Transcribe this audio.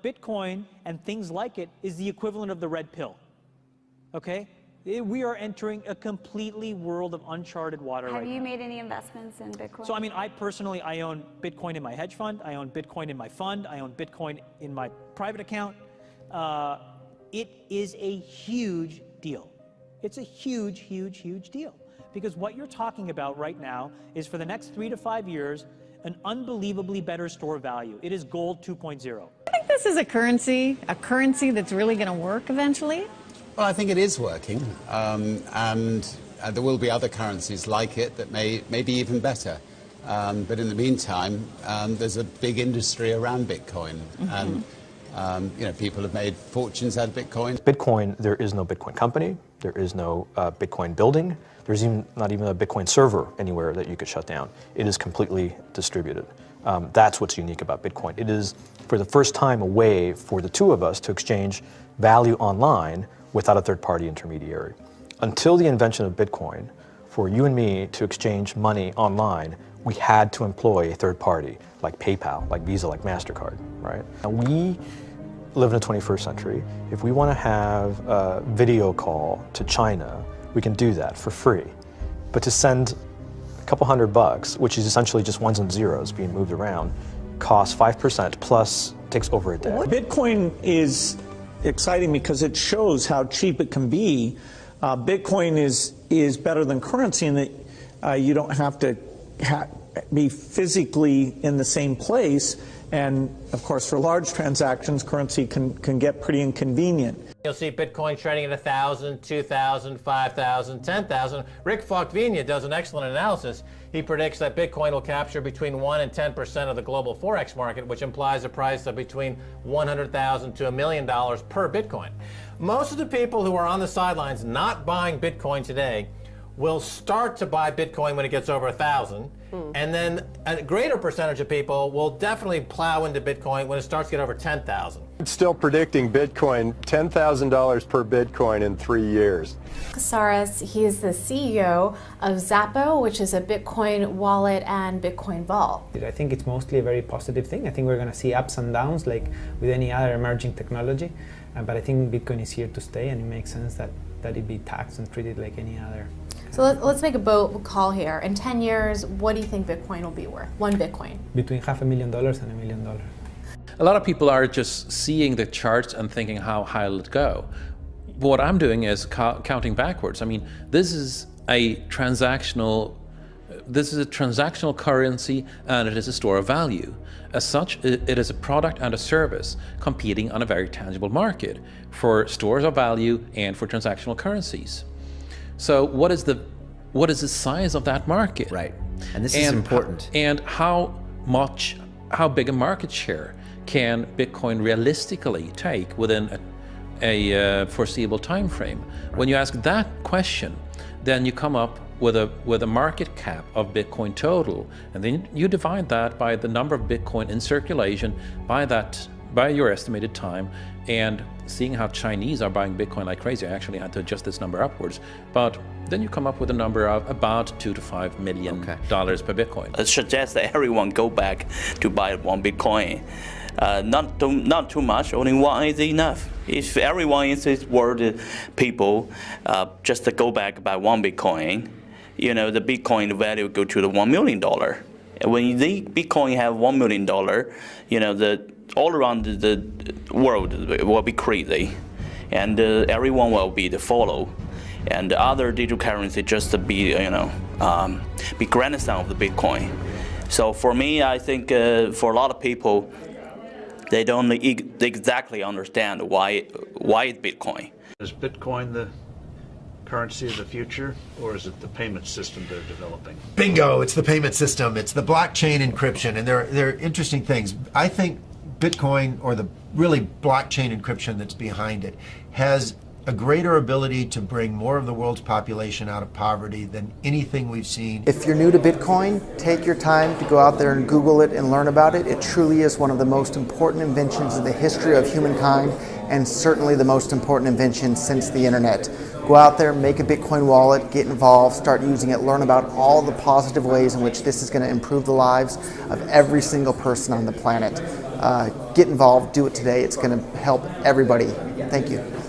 Bitcoin and things like it is the equivalent of the red pill, okay? We are entering a completely world of uncharted water right now. Have you made any investments in Bitcoin? So, I mean, I own Bitcoin in my hedge fund, I own Bitcoin in my fund, I own Bitcoin in my private account. It is a huge deal. It's a huge, huge, huge deal. Because what you're talking about right now is for the next 3 to 5 years, an unbelievably better store of value. It is gold 2.0. I think this is a currency that's really going to work eventually. Well, I think it is working, and there will be other currencies like it that may be even better. But in the meantime, there's a big industry around Bitcoin, and people have made fortunes out of Bitcoin. Bitcoin, there is no Bitcoin company, there is no Bitcoin building, there's not even a Bitcoin server anywhere that you could shut down. It is completely distributed. That's what's unique about Bitcoin. It is, for the first time, a way for the two of us to exchange value online without a third-party intermediary. Until the invention of Bitcoin, for you and me to exchange money online, we had to employ a third party, like PayPal, like Visa, like MasterCard, right? And we live in the 21st century. If we want to have a video call to China, we can do that for free. But to send a couple $100, which is essentially just ones and zeros being moved around, costs 5% plus takes over a day. Bitcoin is exciting because it shows how cheap it can be. Bitcoin is better than currency in that you don't have to be physically in the same place. And of course, for large transactions, currency can get pretty inconvenient. You'll see Bitcoin trading at 1,000, 2,000, 5,000, 10,000. Rick Falkvinia does an excellent analysis. He predicts that Bitcoin will capture between 1 and 10% of the global Forex market, which implies a price of between $100,000 to $1 million per Bitcoin. Most of the people who are on the sidelines not buying Bitcoin today will start to buy Bitcoin when it gets over 1,000, and then a greater percentage of people will definitely plow into Bitcoin when it starts to get over 10,000. It's still predicting Bitcoin, $10,000 per Bitcoin in 3 years. Casares, he is the CEO of Zappo, which is a Bitcoin wallet and Bitcoin vault. I think it's mostly a very positive thing. I think we're going to see ups and downs like with any other emerging technology, but I think Bitcoin is here to stay, and it makes sense that it be taxed and treated like any other. So let's make a bold call here. In 10 years, what do you think Bitcoin will be worth? One Bitcoin? Between $500,000 and $1 million. A lot of people are just seeing the charts and thinking, how high will it go? What I'm doing is counting backwards. I mean, this is a transactional currency, and it is a store of value. As such, it is a product and a service competing on a very tangible market for stores of value and for transactional currencies. So what is the size of that market? Right, and this is important. And how big a market share can Bitcoin realistically take within a foreseeable time frame? Right. When you ask that question, then you come up with a market cap of Bitcoin total, and then you divide that by the number of Bitcoin in circulation by your estimated time, and seeing how Chinese are buying Bitcoin like crazy. I actually had to adjust this number upwards, but then you come up with a number of about $2 to $5 million per Bitcoin. It suggests that everyone go back to buy one Bitcoin. Not too much, only one is enough. If everyone in this world, people, just to go back buy one Bitcoin, the Bitcoin value go to the $1 million. When the Bitcoin have $1 million, all around the world will be crazy, and everyone will be the follow, and the other digital currency just to be grandson of the Bitcoin. So for me, I think for a lot of people, they don't exactly understand why it's Bitcoin. Is Bitcoin the currency of the future, or is it the payment system they're developing? Bingo! It's the payment system. It's the blockchain encryption, and they're interesting things. I think Bitcoin, or the really blockchain encryption that's behind it, has a greater ability to bring more of the world's population out of poverty than anything we've seen. If you're new to Bitcoin, take your time to go out there and Google it and learn about it. It truly is one of the most important inventions in the history of humankind, and certainly the most important invention since the internet. Go out there, make a Bitcoin wallet, get involved, start using it, learn about all the positive ways in which this is going to improve the lives of every single person on the planet. get involved, do it today. It's going to help everybody. Thank you.